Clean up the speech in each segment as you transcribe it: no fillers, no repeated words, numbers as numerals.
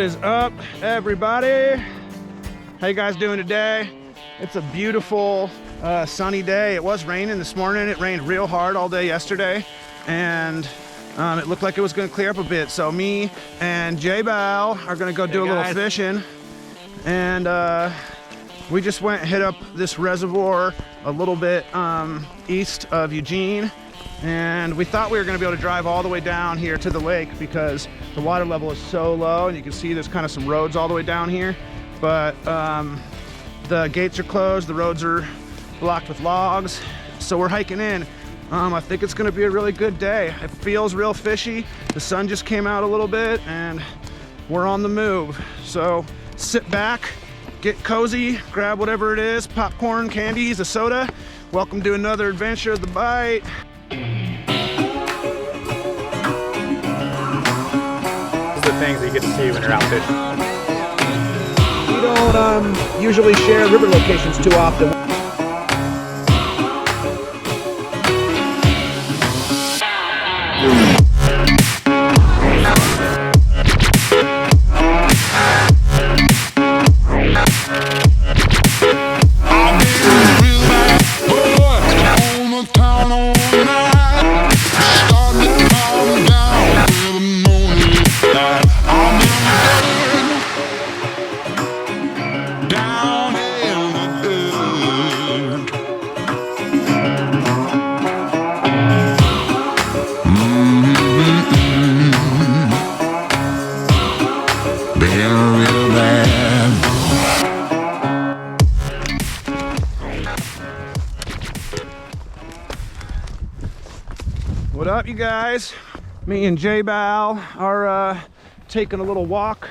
What is up, everybody? How you guys doing today? It's a beautiful sunny day. It was raining this morning. It rained real hard all day yesterday, and it looked like it was going to clear up a bit. So me and Jbal are going to go do a little fishing, and we just went and hit up this reservoir a little bit east of Eugene. And we thought we were going to be able to drive all the way down here to the lake because the water level is so low, and you can see there's kind of some roads all the way down here. But the gates are closed, the roads are blocked with logs, so we're hiking in. I think it's going to be a really good day. It feels real fishy. The sun just came out a little bit, and we're on the move. So sit back, get cozy, grab whatever it is, popcorn, candies, a soda. Welcome to another adventure of the bite. Things that you get to see when you're out fishing. We don't usually share river locations too often. What up, you guys? Me and Jbal are taking a little walk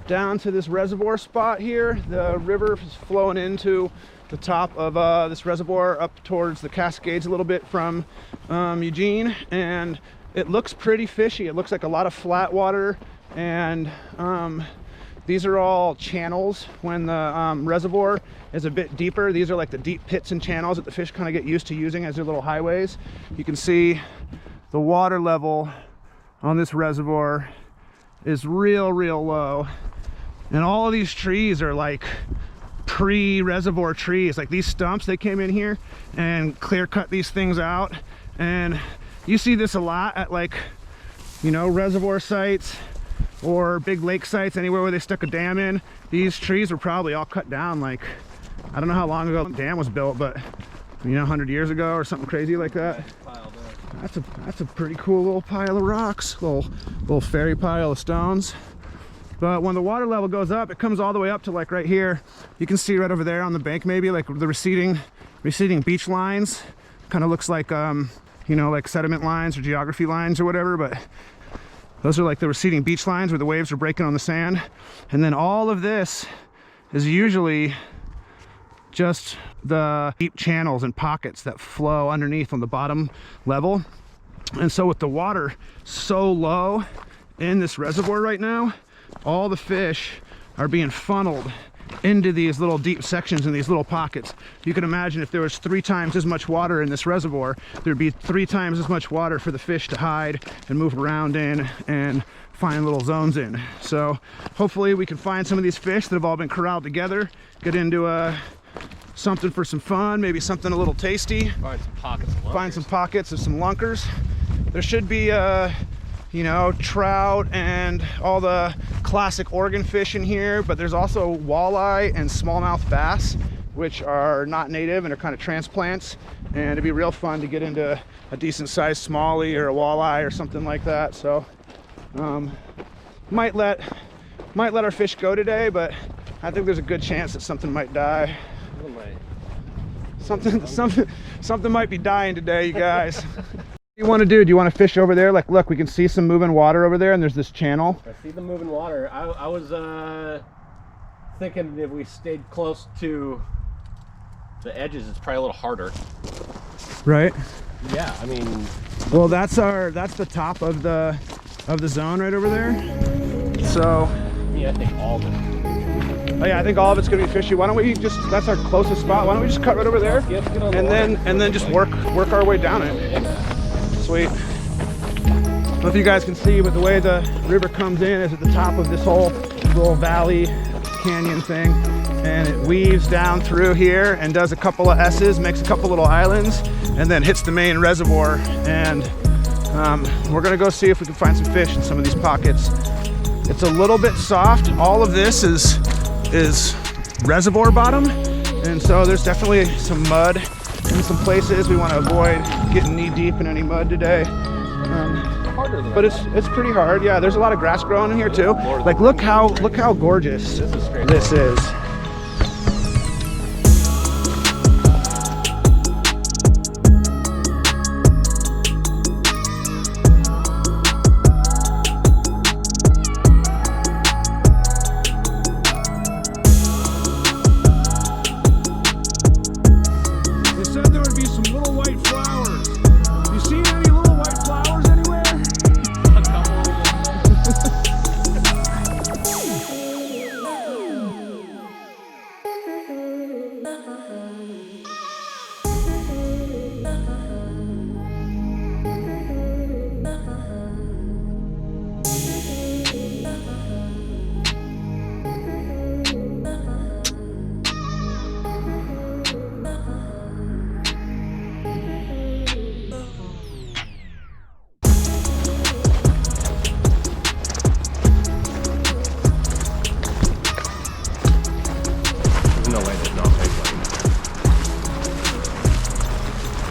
down to this reservoir spot here. The river is flowing into the top of this reservoir up towards the Cascades a little bit from Eugene, and it looks pretty fishy. It looks like a lot of flat water, and these are all channels. When the reservoir is a bit deeper, these are like the deep pits and channels that the fish kind of get used to using as their little highways. You can see the water level on this reservoir is real low, and all of these trees are like pre-reservoir trees. Like these stumps, they came in here and clear cut these things out, and you see this a lot at, like, you know, reservoir sites or big lake sites, anywhere where they stuck a dam in. These trees were probably all cut down, like, I don't know how long ago the dam was built, but you know, 100 years ago or something crazy like that. That's a pretty cool little pile of rocks, little fairy pile of stones. But when the water level goes up, it comes all the way up to like right here. You can see right over there on the bank, maybe like the receding beach lines. Kind of looks like you know, like sediment lines or geography lines or whatever, but those are like the receding beach lines where the waves are breaking on the sand. And then all of this is usually just the deep channels and pockets that flow underneath on the bottom level. And so with the water so low in this reservoir right now, all the fish are being funneled into these little deep sections in these little pockets. You can imagine if there was 3 times as much water in this reservoir, there'd be 3 times as much water for the fish to hide and move around in and find little zones in. So hopefully we can find some of these fish that have all been corralled together, get into something for some fun, maybe something a little tasty. Find some pockets of lunkers. Find some pockets of some lunkers. There should be you know, trout and all the classic Oregon fish in here, but there's also walleye and smallmouth bass, which are not native and are kind of transplants, and it'd be real fun to get into a decent sized smallie or a walleye or something like that. So might let our fish go today, but I think there's a good chance that something might die. Something might be dying today, you guys. What do you want to do? Do you want to fish over there? Like, look, we can see some moving water over there, and there's this channel. I see the moving water. I was thinking if we stayed close to the edges, it's probably a little harder. Right? Yeah, I mean. Well, that's the top of the zone right over there. So. Yeah, I think all of it. Oh yeah, I think all of it's gonna be fishy. Why don't we just? That's our closest spot. Why don't we just cut right over there, and then just work our way down it. Sweet. know if you guys can see, but the way the river comes in is at the top of this whole little valley canyon thing, and it weaves down through here and does a couple of S's, makes a couple little islands, and then hits the main reservoir. And we're gonna go see if we can find some fish in some of these pockets. It's a little bit soft. All of this is reservoir bottom, and so there's definitely some mud in some places. We want to avoid getting knee deep in any mud today. But it's pretty hard. Yeah, there's a lot of grass growing in here too. Like look how gorgeous this is.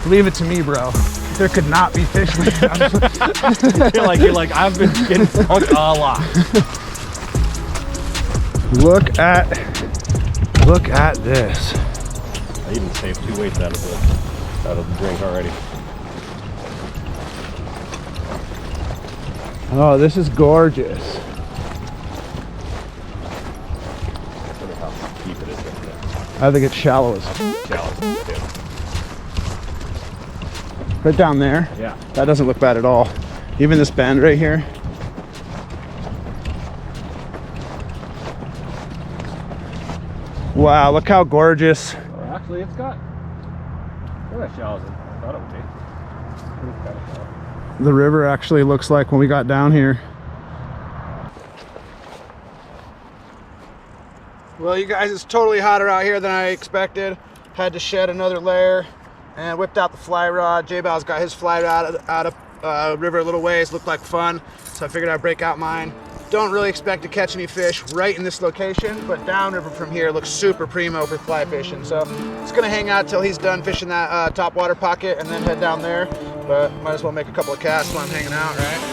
Leave it to me, bro. There could not be fish. you're like, I've been getting skunked a lot. Look at this. I even saved 2 weights out of the drink already. Oh, this is gorgeous. I wonder how deep it is right there. I think it's shallow as Shallow, too. right down there. Yeah. That doesn't look bad at all. Even this bend right here. Wow, look how gorgeous. Oh, actually, it's got as shallow as I thought it would be. Pretty kind of shallow. The river actually looks like when we got down here. Well, you guys, it's totally hotter out here than I expected. Had to shed another layer and whipped out the fly rod. Jbal's got his fly rod out of river a little ways. Looked like fun, so I figured I'd break out mine. Don't really expect to catch any fish right in this location, but downriver from here looks super primo for fly fishing. So it's gonna hang out till he's done fishing that top water pocket and then head down there. But might as well make a couple of casts while I'm hanging out, right?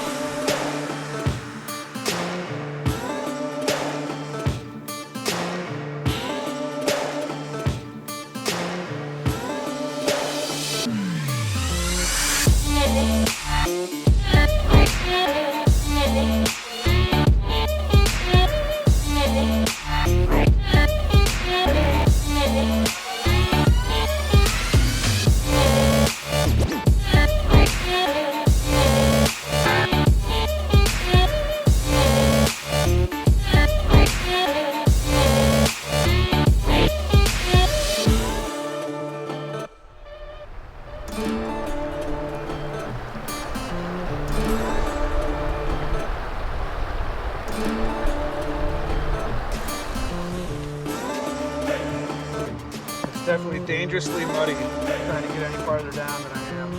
Definitely dangerously muddy, trying to get any farther down than I am.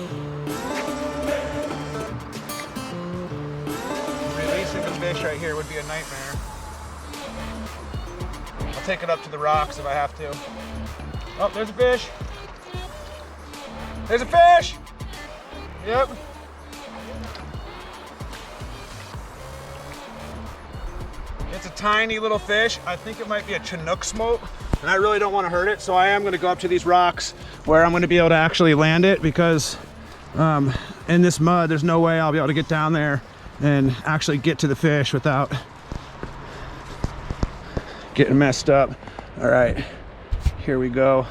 Releasing the fish right here would be a nightmare. I'll take it up to the rocks if I have to. Oh, there's a fish. There's a fish! Yep. It's a tiny little fish. I think it might be a Chinook smoke. And I really don't want to hurt it, so I am going to go up to these rocks where I'm going to be able to actually land it, because in this mud there's no way I'll be able to get down there and actually get to the fish without getting messed up. All right, here we go.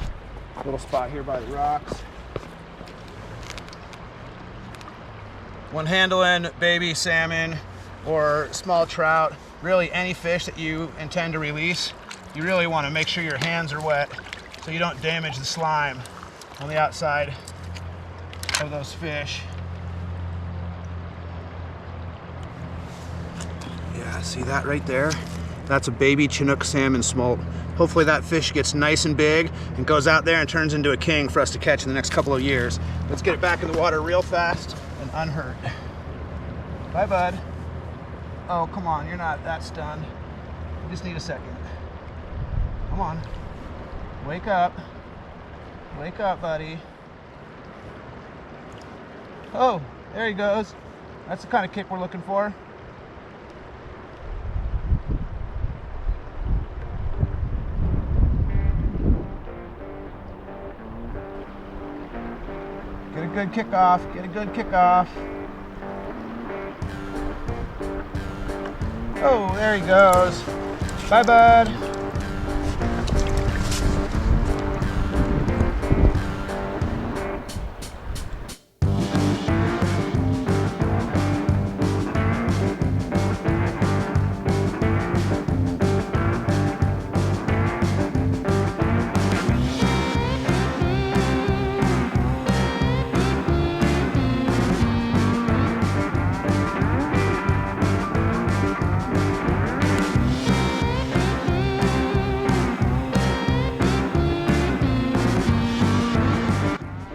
Little spot here by the rocks. When handling baby salmon or small trout, really any fish that you intend to release, you really want to make sure your hands are wet so you don't damage the slime on the outside of those fish. Yeah, see that right there? That's a baby Chinook salmon smolt. Hopefully that fish gets nice and big and goes out there and turns into a king for us to catch in the next couple of years. Let's get it back in the water real fast and unhurt. Bye, bud. Oh, come on, you're not that stunned. You just need a second. Come on. Wake up. Wake up, buddy. Oh, there he goes. That's the kind of kick we're looking for. Get a good kickoff. Get a good kickoff. Oh, there he goes. Bye, bud.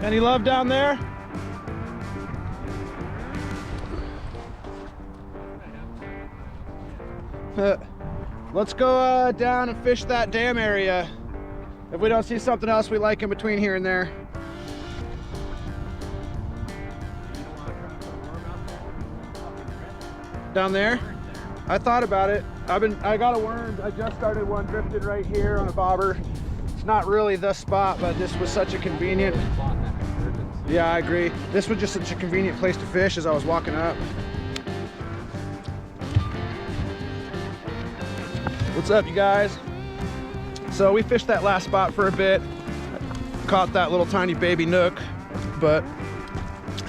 Any love down there? Let's go down and fish that dam area. If we don't see something else we like in between here and there. Down there? I thought about it. I got a worm. I just started one drifted right here on a bobber. It's not really the spot, but this was such a convenient. Yeah, I agree. This was just such a convenient place to fish as I was walking up. What's up, you guys? So we fished that last spot for a bit. Caught that little tiny baby nook, but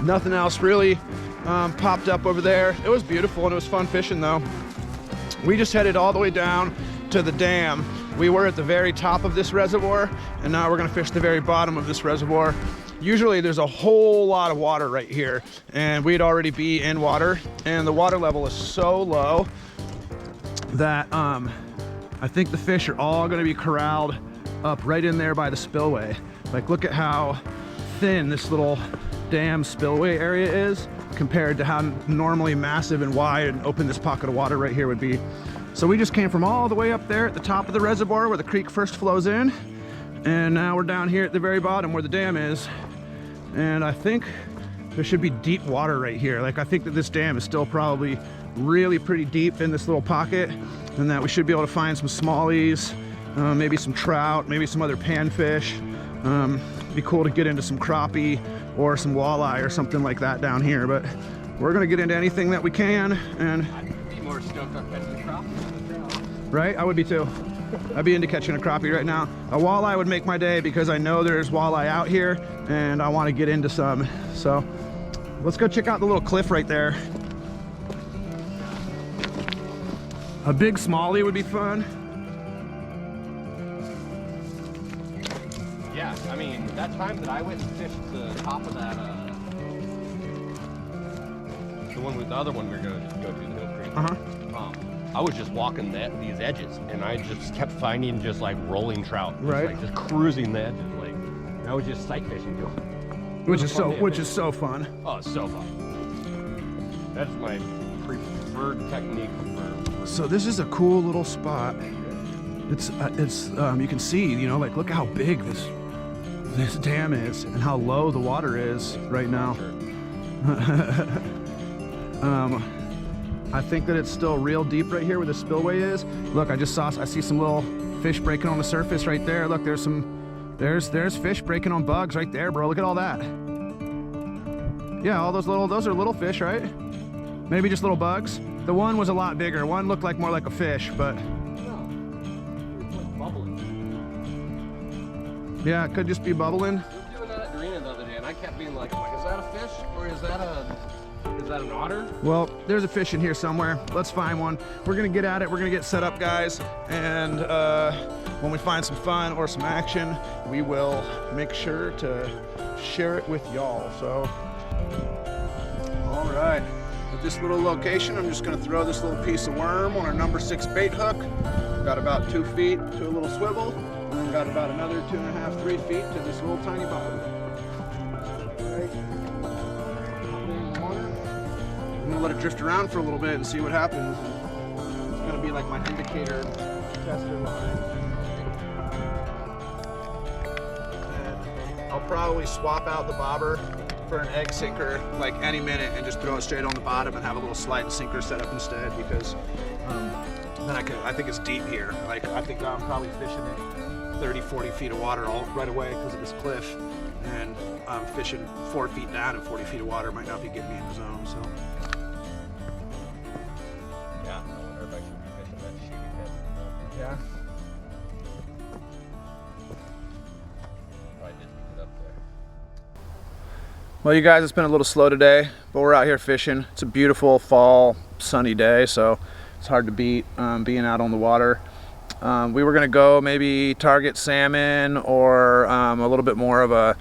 nothing else really popped up over there. It was beautiful and it was fun fishing though. We just headed all the way down to the dam. We were at the very top of this reservoir, and now we're gonna fish the very bottom of this reservoir. Usually there's a whole lot of water right here, and we'd already be in water, and the water level is so low that I think the fish are all gonna be corralled up right in there by the spillway. Like, look at how thin this little dam spillway area is compared to how normally massive and wide and open this pocket of water right here would be. So we just came from all the way up there at the top of the reservoir where the creek first flows in, and now we're down here at the very bottom where the dam is. And I think there should be deep water right here. Like, I think that this dam is still probably really pretty deep in this little pocket, and that we should be able to find some smallies, maybe some trout, maybe some other panfish. Be cool to get into some crappie or some walleye or something like that down here, but we're gonna get into anything that we can. And I'd be more stoked on catching a crappie than a trout. Right, I would be too. I'd be into catching a crappie right now. A walleye would make my day because I know there's walleye out here and I want to get into some. So let's go check out the little cliff right there. A big smallie would be fun. Yeah, I mean, that time that I went and fished the top of that, the other one we were going to go to, the Hill Creek. I was just walking these edges, and I just kept finding just like rolling trout, just cruising the edges. Like, I was just sight fishing, which is so fun. Oh, it's so fun. That's my preferred technique for. So this is a cool little spot. It's you can see, you know, like, look how big this dam is and how low the water is right now. I think that it's still real deep right here where the spillway is. Look, I see some little fish breaking on the surface right there. Look, there's fish breaking on bugs right there, bro. Look at all that. Yeah, those are little fish, right? Maybe just little bugs. The one was a lot bigger. One looked like more like a fish, but yeah, it could just be bubbling. We were doing that at Dorina the other day, and I kept being like, is that a fish or is that an otter? Well, there's a fish in here somewhere. Let's find one. We're gonna get at it. We're gonna get set up, guys. And when we find some fun or some action, we will make sure to share it with y'all. So, all right, At this little location, I'm just gonna throw this little piece of worm on our number 6 bait hook. Got about 2 feet to a little swivel, and then got about another 2.5, 3 feet to this little tiny bottom. Right. I'm gonna let it drift around for a little bit and see what happens. It's gonna be like my indicator tester line. And I'll probably swap out the bobber for an egg sinker like any minute and just throw it straight on the bottom and have a little slide and sinker set up instead, because then I think it's deep here. Like, I think I'm probably fishing in 30, 40 feet of water all right away because of this cliff, and I'm fishing 4 feet down and 40 feet of water might not be getting me in the zone. So Yeah, I wonder if I should be fishing that shooting head. yeah. Probably did pick it up there. Well, you guys, it's been a little slow today, but we're out here fishing. It's a beautiful fall, sunny day, so it's hard to beat being out on the water. We were gonna go maybe target salmon or a little bit more of a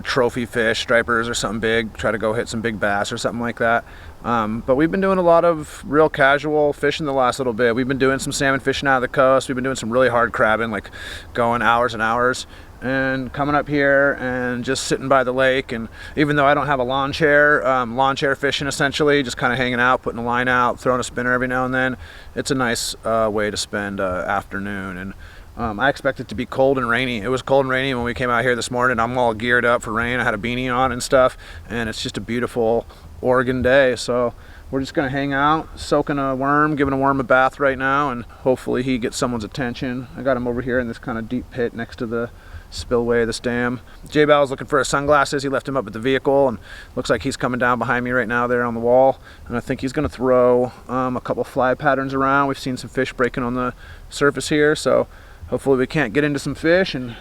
trophy fish, stripers or something big, try to go hit some big bass or something like that. But we've been doing a lot of real casual fishing the last little bit. We've been doing some salmon fishing out of the coast. We've been doing some really hard crabbing, like going hours and hours, and coming up here and just sitting by the lake. And even though I don't have a lawn chair fishing essentially, just kind of hanging out, putting a line out, throwing a spinner every now and then. It's a nice way to spend afternoon. And I expect it to be cold and rainy. It was cold and rainy when we came out here this morning. I'm all geared up for rain. I had a beanie on and stuff, and it's just a beautiful Oregon day. So we're just gonna hang out, soaking a worm, giving a worm a bath right now, and hopefully he gets someone's attention. I got him over here in this kind of deep pit next to the spillway of this dam. Jbal's looking for his sunglasses. He left him up at the vehicle, and looks like he's coming down behind me right now there on the wall. And I think he's gonna throw a couple fly patterns around. We've seen some fish breaking on the surface here, so hopefully we can't get into some fish, and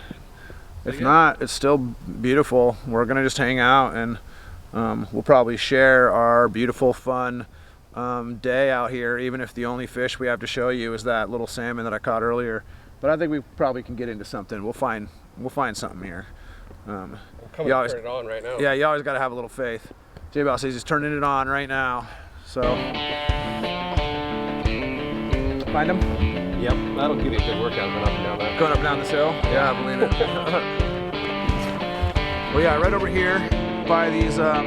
if not, it's still beautiful. We're gonna just hang out, and we'll probably share our beautiful, fun day out here, even if the only fish we have to show you is that little salmon that I caught earlier. But I think we probably can get into something. We'll find something here. I'm coming to turn it on right now. Yeah, you always got to have a little faith. Jbal says he's turning it on right now. So find him. Yep, that'll give you a good workout going up and down that. Going up and down this hill. Yeah, I believe it. Well, yeah, right over here by these I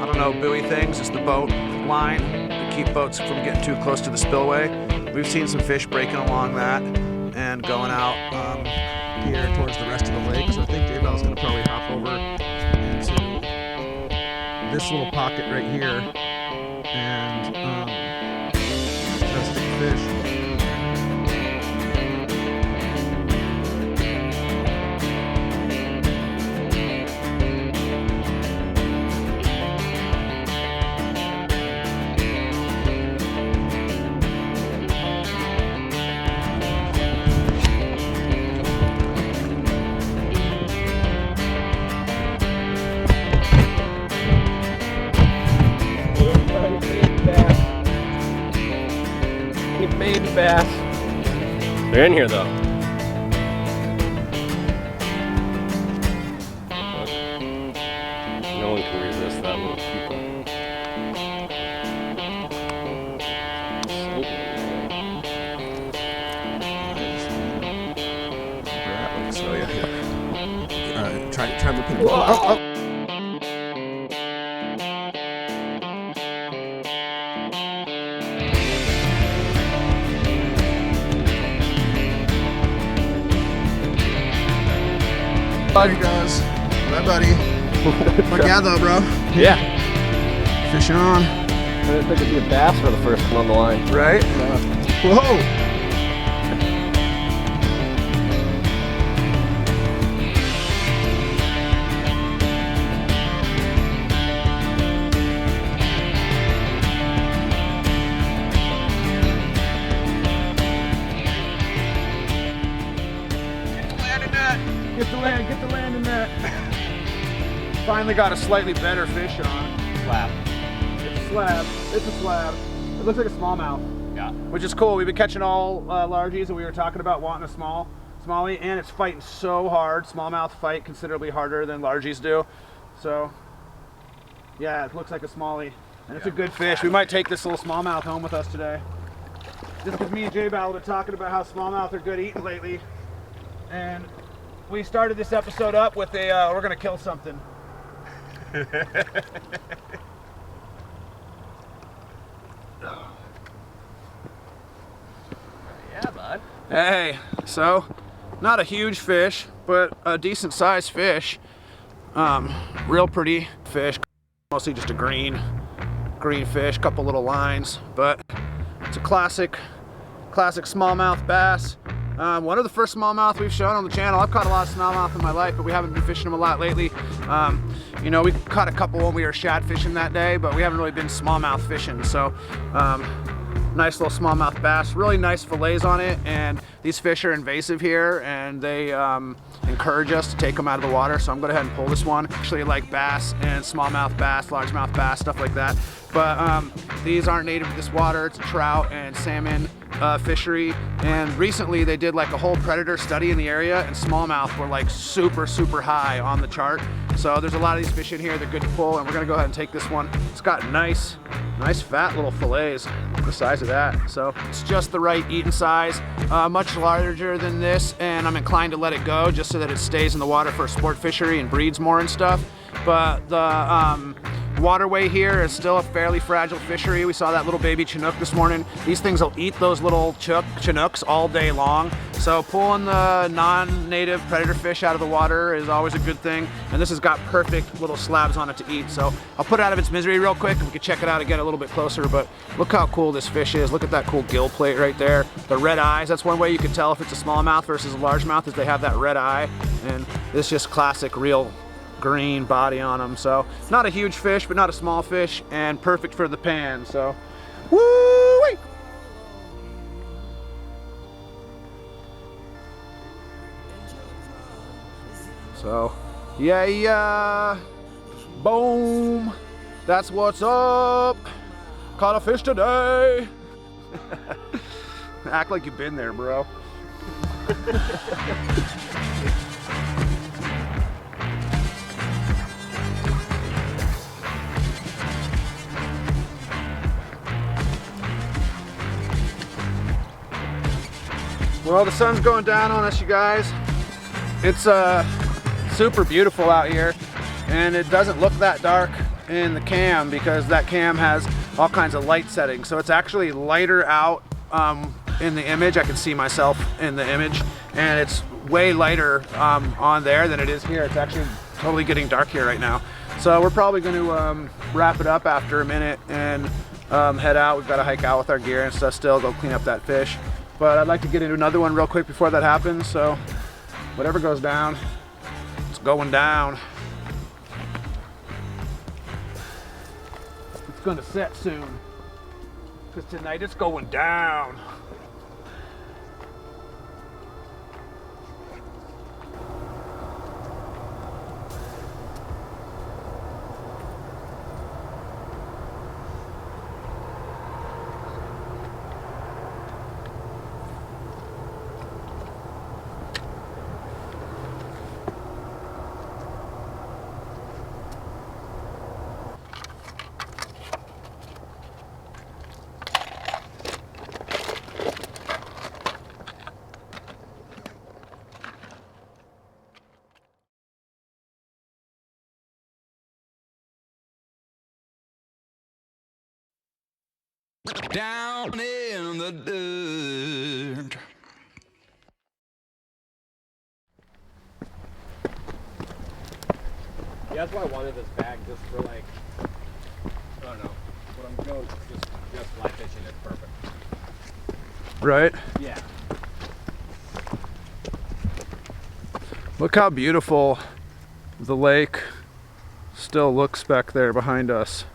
don't know, buoy things. It's the boat line to keep boats from getting too close to the spillway. We've seen some fish breaking along that and going out here towards the rest of the lake. So I think Jbal's gonna probably hop over into this little pocket right here and try to stick fish. Baby bass. They're in here though. No one can resist that little people. So yeah. Try looking. Oh. There he goes. Bye, buddy. Fuck yeah, though, bro. Yeah. Fishing on. I didn't think it'd be a bass for the first one on the line. Right? Whoa. Get the landing net. Finally got a slightly better fish on. Slab. It's a slab. It's a slab. It looks like a smallmouth. Yeah. Which is cool. We've been catching all largies, and we were talking about wanting a smallie, and it's fighting so hard. Smallmouth fight considerably harder than largies do. So, yeah, it looks like a smallie. And it's a good fish. We might take this little smallmouth home with us today. Just because me and Jbal have been talking about how smallmouth are good eating lately. And we started this episode up with a, we're gonna kill something. Yeah, bud. Hey, so not a huge fish, but a decent sized fish. Real pretty fish, mostly just a green fish, couple little lines, but it's a classic smallmouth bass. One of the first smallmouth we've shown on the channel. I've caught a lot of smallmouth in my life, but we haven't been fishing them a lot lately. You know, we caught a couple when we were shad fishing that day, but we haven't really been smallmouth fishing. So nice little smallmouth bass, really nice fillets on it, and these fish are invasive here, and they encourage us to take them out of the water, so I'm going to go ahead and pull this one. Actually, like bass and smallmouth bass, largemouth bass, stuff like that, but these aren't native to this water. It's a trout and salmon fishery, and recently they did like a whole predator study in the area, and smallmouth were like super high on the chart. So there's a lot of these fish in here. They're good to pull, and we're gonna go ahead and take this one. It's got nice fat little fillets, the size of that. So it's just the right eating size, much larger than this, and I'm inclined to let it go just so that it stays in the water for a sport fishery and breeds more and stuff. But the waterway here is still a fairly fragile fishery. We saw that little baby Chinook this morning. These things will eat those little Chinooks all day long. So pulling the non-native predator fish out of the water is always a good thing. And this has got perfect little slabs on it to eat. So I'll put it out of its misery real quick and we can check it out again a little bit closer. But look how cool this fish is. Look at that cool gill plate right there. The red eyes, that's one way you can tell if it's a smallmouth versus a largemouth, is they have that red eye. And it's just classic, real green body on them. So not a huge fish, but not a small fish, and perfect for the pan. So woo-wee! So yeah, boom, that's what's up. Caught a fish today. Act like you've been there, bro. Well, the sun's going down on us, you guys. It's super beautiful out here, and it doesn't look that dark in the cam because that cam has all kinds of light settings. So it's actually lighter out in the image. I can see myself in the image, and it's way lighter on there than it is here. It's actually totally getting dark here right now. So we're probably going to wrap it up after a minute and head out. We've got to hike out with our gear and stuff still, go clean up that fish. But I'd like to get into another one real quick before that happens. So whatever goes down, it's going down. It's gonna set soon, because tonight it's going down. Down in the dirt. Yeah, that's why I wanted this bag, just for like, I don't know, when I'm going just fly fishing, it's perfect. Right? Yeah. Look how beautiful the lake still looks back there behind us.